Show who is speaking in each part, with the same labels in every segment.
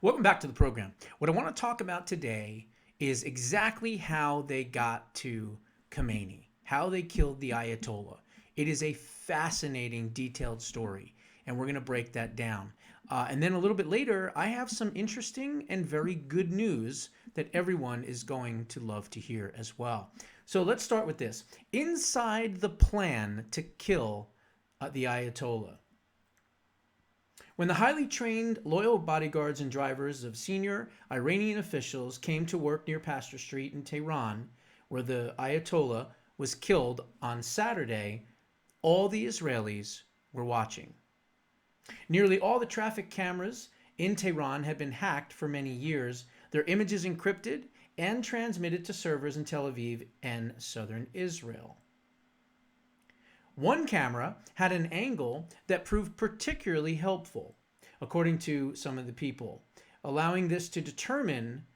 Speaker 1: Welcome back to the program. What I want to talk about today is exactly how they got to Khomeini, how they killed the Ayatollah. It is a fascinating, detailed story, and we're going to break that down. And then a little bit later, I have some interesting and very good news that everyone is going to love to hear as well. So let's start with this. Inside the plan to kill the Ayatollah, when the highly trained, loyal bodyguards and drivers of senior Iranian officials came to work near Pastor Street in Tehran, where the Ayatollah was killed on Saturday, all the Israelis were watching. Nearly all the traffic cameras in Tehran had been hacked for many years, their images encrypted and transmitted to servers in Tel Aviv and southern Israel. One camera had an angle that proved particularly helpful, according to some of the people, allowing this to determine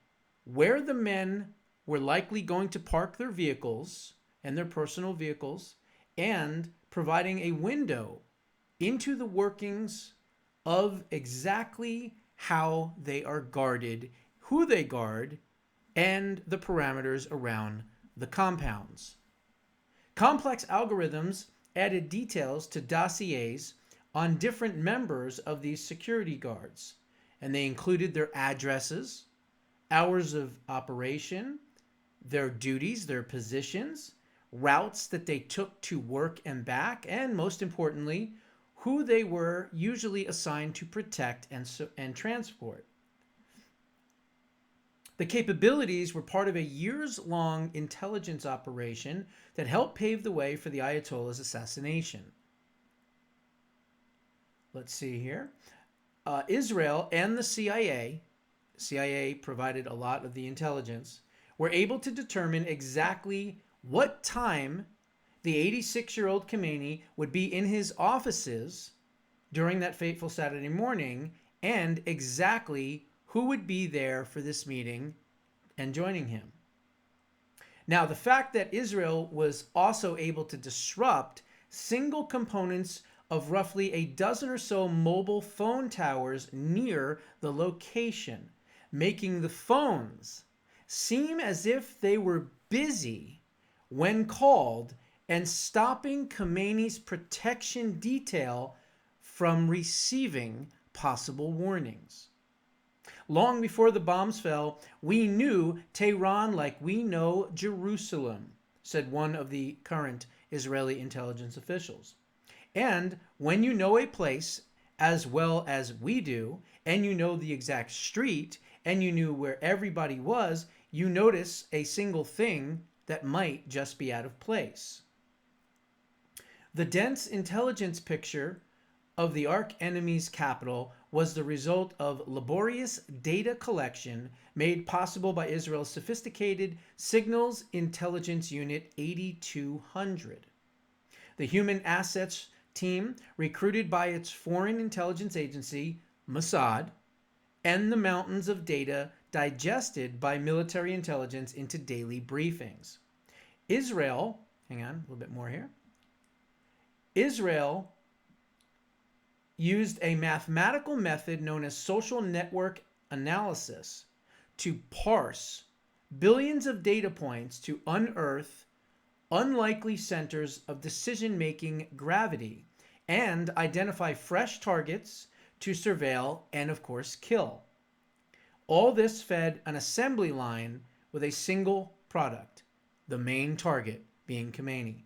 Speaker 1: where the men were likely going to park their vehicles and their personal vehicles, and providing a window into the workings of exactly how they are guarded, who they guard, and the parameters around the compounds. Complex algorithms added details to dossiers on different members of these security guards, and they included their addresses, hours of operation, their duties, their positions, routes that they took to work and back, and most importantly, who they were usually assigned to protect and transport. The capabilities were part of a years-long intelligence operation that helped pave the way for the Ayatollah's assassination. Let's see here. Israel and the CIA provided a lot of the intelligence, were able to determine exactly what time the 86-year-old Khomeini would be in his offices during that fateful Saturday morning, and exactly who would be there for this meeting and joining him. Now, the fact that Israel was also able to disrupt single components of roughly a dozen or so mobile phone towers near the location, making the phones seem as if they were busy when called, and stopping Khomeini's protection detail from receiving possible warnings. Long before the bombs fell, we knew Tehran like we know Jerusalem, said one of the current Israeli intelligence officials. And when you know a place as well as we do, and you know the exact street, and you knew where everybody was, you notice a single thing that might just be out of place. The dense intelligence picture of the arch enemy's capital was the result of laborious data collection made possible by Israel's sophisticated Signals Intelligence Unit 8200. The human assets team recruited by its foreign intelligence agency, Mossad, and the mountains of data digested by military intelligence into daily briefings. Israel, hang on, a little bit more here. Israel used a mathematical method known as social network analysis to parse billions of data points to unearth unlikely centers of decision-making gravity and identify fresh targets to surveil and, of course, kill. All this fed an assembly line with a single product, the main target being Khomeini.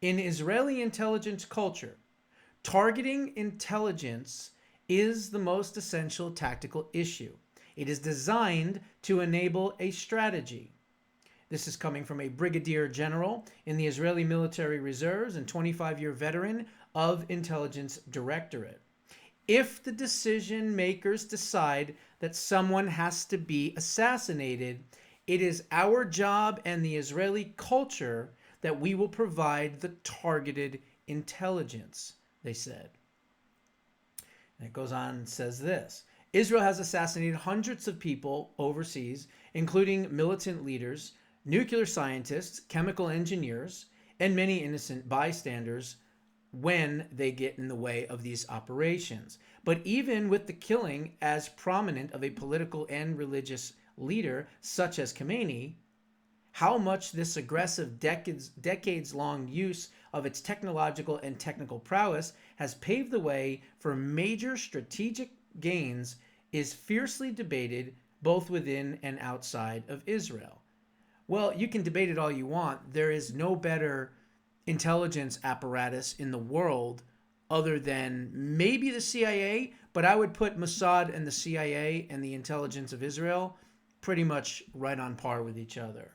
Speaker 1: In Israeli intelligence culture, targeting intelligence is the most essential tactical issue. It is designed to enable a strategy. This is coming from a brigadier general in the Israeli military reserves and 25-year veteran of intelligence directorate. If the decision makers decide that someone has to be assassinated, it is our job and the Israeli culture that we will provide the targeted intelligence, they said. And it goes on and says this. Israel has assassinated hundreds of people overseas, including militant leaders, nuclear scientists, chemical engineers, and many innocent bystanders when they get in the way of these operations. But even with the killing as prominent of a political and religious leader such as Khomeini, how much this aggressive decades-long use of its technological and technical prowess has paved the way for major strategic gains is fiercely debated both within and outside of Israel. Well, you can debate it all you want. There is no better intelligence apparatus in the world other than maybe the CIA, but I would put Mossad and the CIA and the intelligence of Israel pretty much right on par with each other.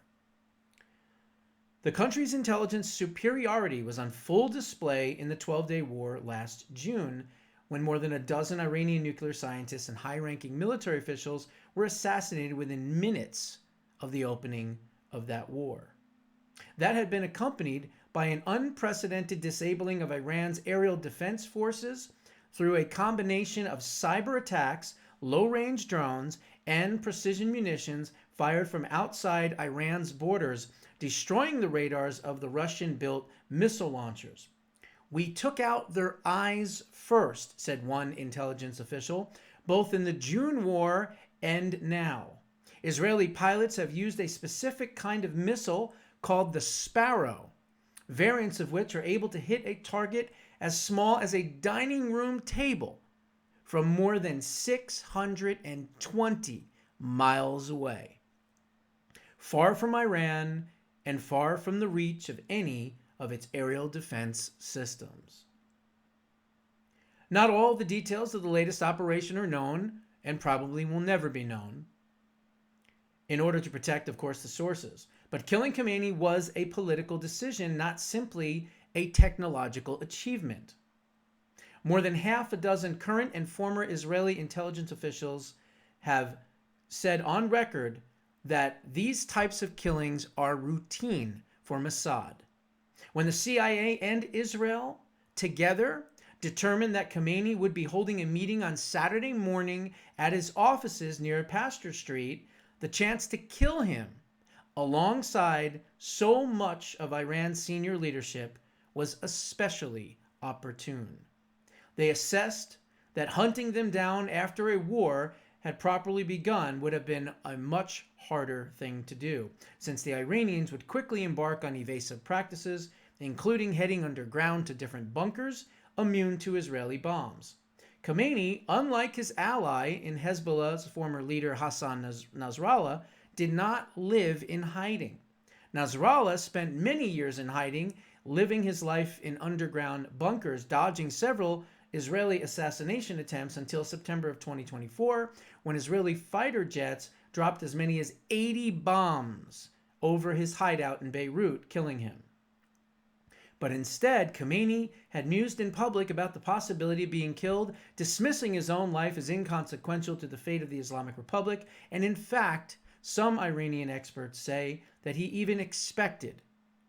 Speaker 1: The country's intelligence superiority was on full display in the 12-day war last June, when more than a dozen Iranian nuclear scientists and high-ranking military officials were assassinated within minutes of the opening of that war. That had been accompanied by an unprecedented disabling of Iran's aerial defense forces through a combination of cyber attacks, low-range drones, and precision munitions fired from outside Iran's borders, destroying the radars of the Russian-built missile launchers. "We took out their eyes first," said one intelligence official, "both in the June war and now. Israeli pilots have used a specific kind of missile called the Sparrow, variants of which are able to hit a target as small as a dining room table from more than 620 miles away. Far from Iran and far from the reach of any of its aerial defense systems." Not all the details of the latest operation are known and probably will never be known, in order to protect, of course, the sources. But killing Khomeini was a political decision, not simply a technological achievement. More than half a dozen current and former Israeli intelligence officials have said on record that these types of killings are routine for Mossad. When the CIA and Israel together determined that Khomeini would be holding a meeting on Saturday morning at his offices near Pasteur Street, the chance to kill him alongside so much of Iran's senior leadership was especially opportune. They assessed that hunting them down after a war had properly begun would have been a much harder thing to do, since the Iranians would quickly embark on evasive practices, including heading underground to different bunkers immune to Israeli bombs. Khomeini, unlike his ally in Hezbollah's former leader Hassan Nasrallah, did not live in hiding. Nasrallah spent many years in hiding, living his life in underground bunkers, dodging several Israeli assassination attempts until September of 2024, when Israeli fighter jets dropped as many as 80 bombs over his hideout in Beirut, killing him. But instead, Khomeini had mused in public about the possibility of being killed, dismissing his own life as inconsequential to the fate of the Islamic Republic, and in fact, some Iranian experts say that he even expected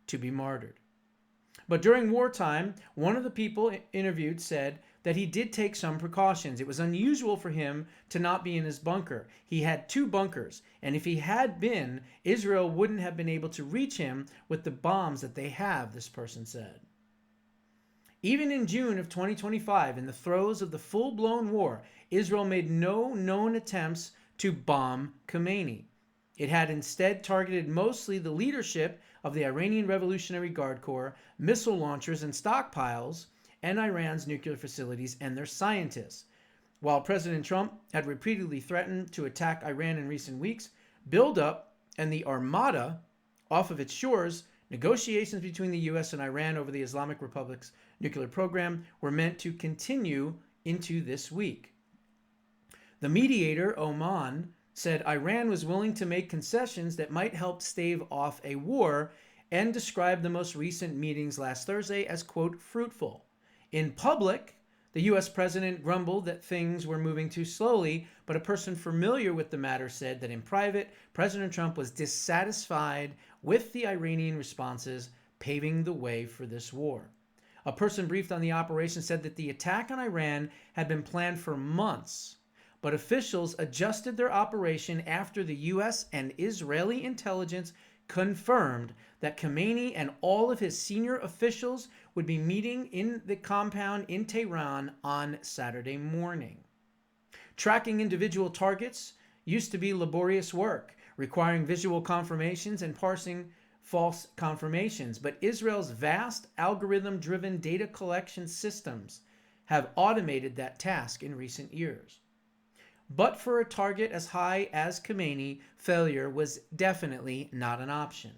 Speaker 1: to be martyred. But during wartime, one of the people interviewed said that he did take some precautions. It was unusual for him to not be in his bunker. He had 2 bunkers, and if he had been, Israel wouldn't have been able to reach him with the bombs that they have, this person said. Even in June of 2025, in the throes of the full-blown war, Israel made no known attempts to bomb Khomeini. It had instead targeted mostly the leadership of the Iranian Revolutionary Guard Corps, missile launchers and stockpiles, and Iran's nuclear facilities and their scientists. While President Trump had repeatedly threatened to attack Iran in recent weeks, buildup and the Armada off of its shores, negotiations between the U.S. and Iran over the Islamic Republic's nuclear program were meant to continue into this week. The mediator, Oman, said Iran was willing to make concessions that might help stave off a war, and described the most recent meetings last Thursday as, quote, fruitful. In public, the U.S. president grumbled that things were moving too slowly, but a person familiar with the matter said that in private, President Trump was dissatisfied with the Iranian responses, paving the way for this war. A person briefed on the operation said that the attack on Iran had been planned for months, but officials adjusted their operation after the U.S. and Israeli intelligence confirmed that Khomeini and all of his senior officials would be meeting in the compound in Tehran on Saturday morning. Tracking individual targets used to be laborious work, requiring visual confirmations and parsing false confirmations, but Israel's vast algorithm-driven data collection systems have automated that task in recent years. But for a target as high as Khamenei, failure was definitely not an option.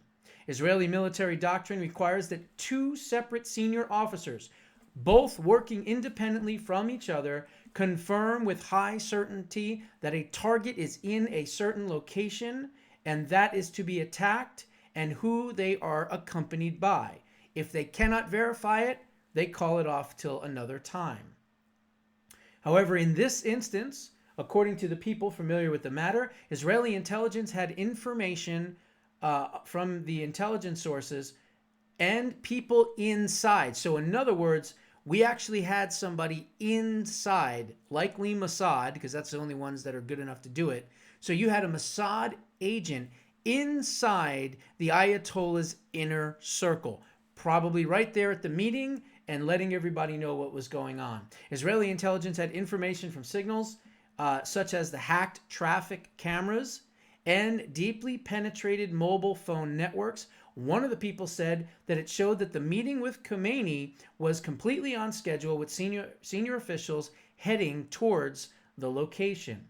Speaker 1: Israeli military doctrine requires that two separate senior officers, both working independently from each other, confirm with high certainty that a target is in a certain location and that is to be attacked and who they are accompanied by. If they cannot verify it, they call it off till another time. However, in this instance, according to the people familiar with the matter, Israeli intelligence had information from the intelligence sources and people inside. So in other words, we actually had somebody inside, likely Mossad, because that's the only ones that are good enough to do it. So you had a Mossad agent inside the Ayatollah's inner circle, probably right there at the meeting and letting everybody know what was going on. Israeli intelligence had information from signals such as the hacked traffic cameras and deeply penetrated mobile phone networks. One of the people said that it showed that the meeting with Khamenei was completely on schedule with senior officials heading towards the location.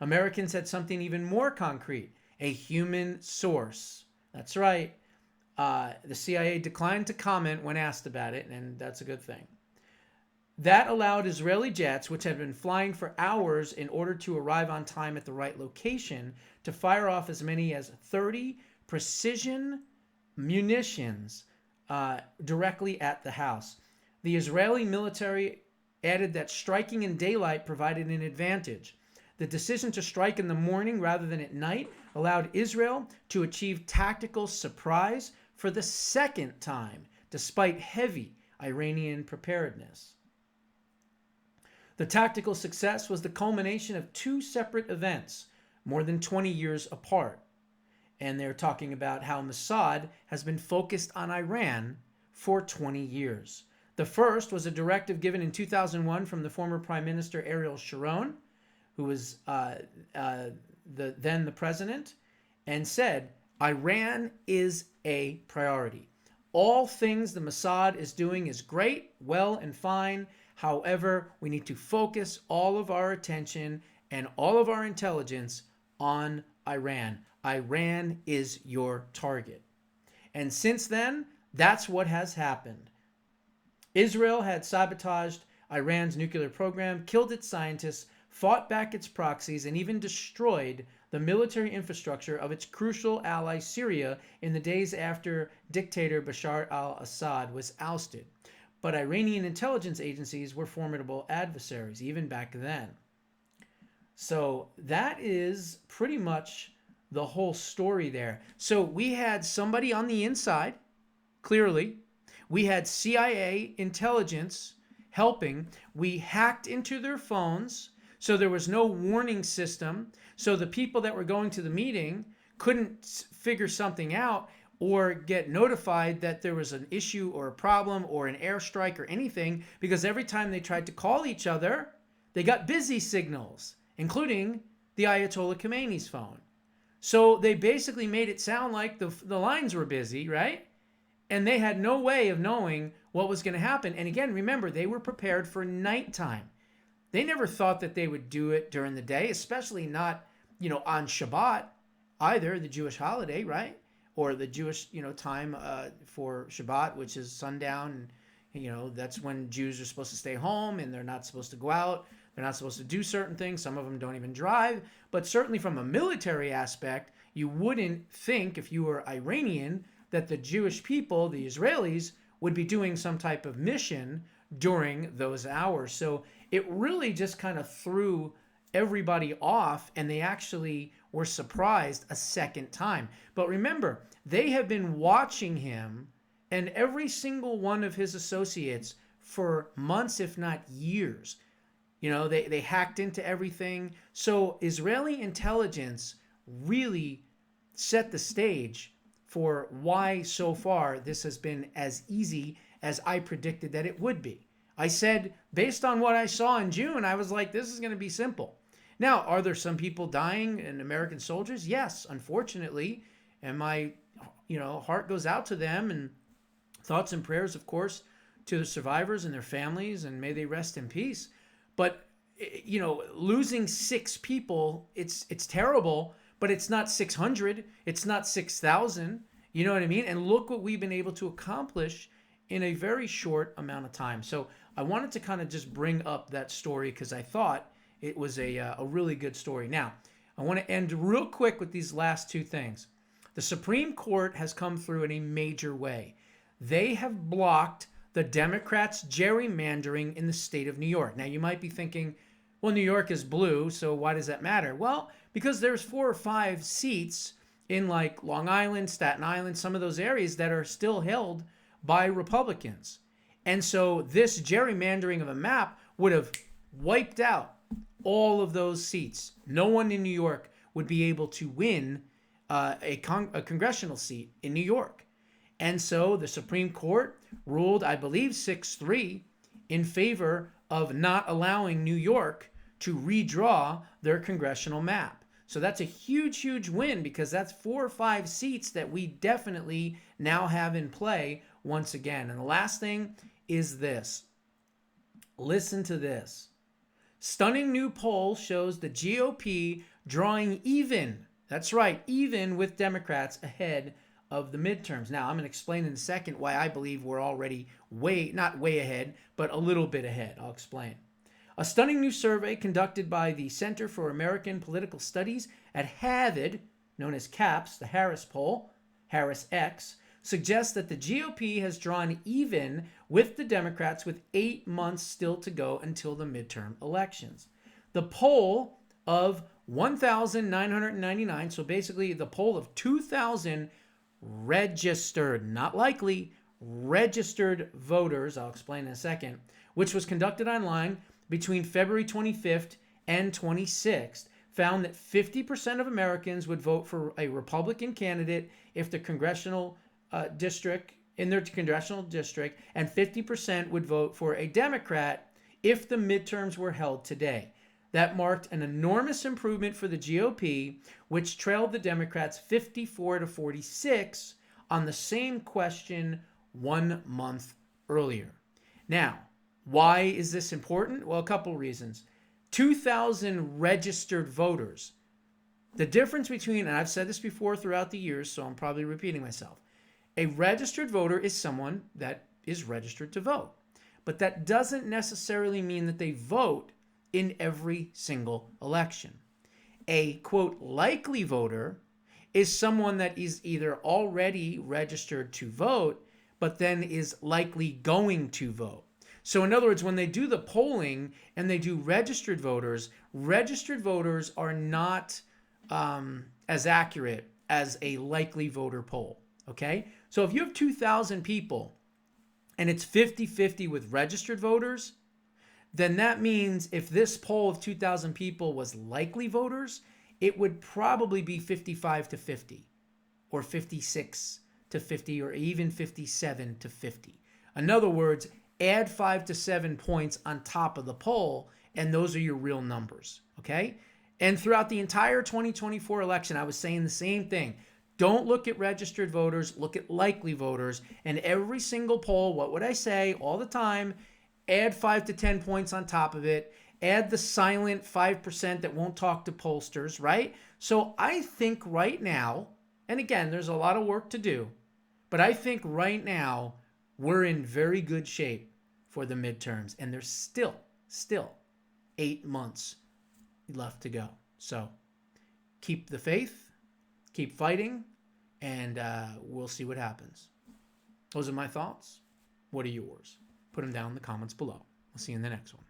Speaker 1: Americans had something even more concrete, a human source. That's right. The CIA declined to comment when asked about it, and that's a good thing. That allowed Israeli jets, which had been flying for hours in order to arrive on time at the right location, to fire off as many as 30 precision munitions directly at the house. The Israeli military added that striking in daylight provided an advantage. The decision to strike in the morning rather than at night allowed Israel to achieve tactical surprise for the second time, despite heavy Iranian preparedness. The tactical success was the culmination of two separate events, more than 20 years apart. And they're talking about how Mossad has been focused on Iran for 20 years. The first was a directive given in 2001 from the former Prime Minister Ariel Sharon, who was then the president, and said, Iran is a priority. All things the Mossad is doing is great, well, and fine. However, we need to focus all of our attention and all of our intelligence on Iran. Iran is your target. And since then, that's what has happened. Israel had sabotaged Iran's nuclear program, killed its scientists, fought back its proxies, and even destroyed the military infrastructure of its crucial ally Syria in the days after dictator Bashar al-Assad was ousted. But Iranian intelligence agencies were formidable adversaries, even back then. So that is pretty much the whole story there. So we had somebody on the inside, clearly. We had CIA intelligence helping. We hacked into their phones, so there was no warning system. So the people that were going to the meeting couldn't figure something out or get notified that there was an issue or a problem or an airstrike or anything, because every time they tried to call each other, they got busy signals, including the Ayatollah Khamenei's phone. So they basically made it sound like the lines were busy, right? And they had no way of knowing what was going to happen. And again, remember, they were prepared for nighttime. They never thought that they would do it during the day, especially not, on Shabbat either, the Jewish holiday, right? Or the Jewish, time for Shabbat, which is sundown. And, that's when Jews are supposed to stay home and they're not supposed to go out. They're not supposed to do certain things. Some of them don't even drive. But certainly from a military aspect, you wouldn't think, if you were Iranian, that the Jewish people, the Israelis, would be doing some type of mission during those hours. So it really just kind of threw everybody off, and they actually were surprised a second time. But remember, they have been watching him and every single one of his associates for months, if not years. They hacked into everything. So Israeli intelligence really set the stage for why so far this has been as easy as I predicted that it would be. I said, based on what I saw in June, I was like, this is going to be simple. Now, are there some people dying and American soldiers? Yes, unfortunately. And my, heart goes out to them, and thoughts and prayers, of course, to the survivors and their families, and may they rest in peace. But, losing 6 people, it's terrible, but it's not 600. It's not 6,000. You know what I mean? And look what we've been able to accomplish in a very short amount of time. So I wanted to kind of just bring up that story because I thought it was a really good story. Now, I want to end real quick with these last 2 things. The Supreme Court has come through in a major way. They have blocked the Democrats' gerrymandering in the state of New York. Now, you might be thinking, well, New York is blue, so why does that matter? Well, because there's 4 or 5 seats in like Long Island, Staten Island, some of those areas that are still held by Republicans. And so this gerrymandering of a map would have wiped out all of those seats. No one in New York would be able to win a congressional seat in New York. And so the Supreme Court ruled, I believe, 6-3 in favor of not allowing New York to redraw their congressional map. So that's a huge, huge win because that's 4 or 5 seats that we definitely now have in play once again. And the last thing is this. Listen to this. Stunning new poll shows the GOP drawing even, that's right, even with Democrats ahead of the midterms. Now, I'm going to explain in a second why I believe we're already not way ahead, but a little bit ahead. I'll explain. A stunning new survey conducted by the Center for American Political Studies at Harvard, known as CAPS, the Harris poll, Harris X, suggests that the GOP has drawn even with the Democrats with 8 months still to go until the midterm elections. The poll of 1,999, so basically the poll of 2,000 registered, not likely, registered voters, I'll explain in a second, which was conducted online between February 25th and 26th, found that 50% of Americans would vote for a Republican candidate if the congressional district, in their congressional district, and 50% would vote for a Democrat if the midterms were held today. That marked an enormous improvement for the GOP, which trailed the Democrats 54-46 on the same question 1 month earlier. Now, why is this important? Well, a couple reasons. 2,000 registered voters. The difference between, and I've said this before throughout the years, so I'm probably repeating myself. A registered voter is someone that is registered to vote. But that doesn't necessarily mean that they vote in every single election. A, quote, likely voter is someone that is either already registered to vote, but then is likely going to vote. So in other words, when they do the polling and they do registered voters are not as accurate as a likely voter poll, okay? So if you have 2,000 people and it's 50-50 with registered voters, then that means if this poll of 2,000 people was likely voters, it would probably be 55-50 or 56-50 or even 57-50. In other words, add 5 to 7 points on top of the poll, and those are your real numbers, okay? And throughout the entire 2024 election, I was saying the same thing. Don't look at registered voters, look at likely voters. And every single poll, what would I say all the time? Add 5 to 10 points on top of it. Add the silent 5% that won't talk to pollsters, right? So I think right now, and again, there's a lot of work to do, but I think right now we're in very good shape for the midterms. And there's still 8 months left to go. So keep the faith, keep fighting, and we'll see what happens. Those are my thoughts. What are yours? Put them down in the comments below. I'll see you in the next one.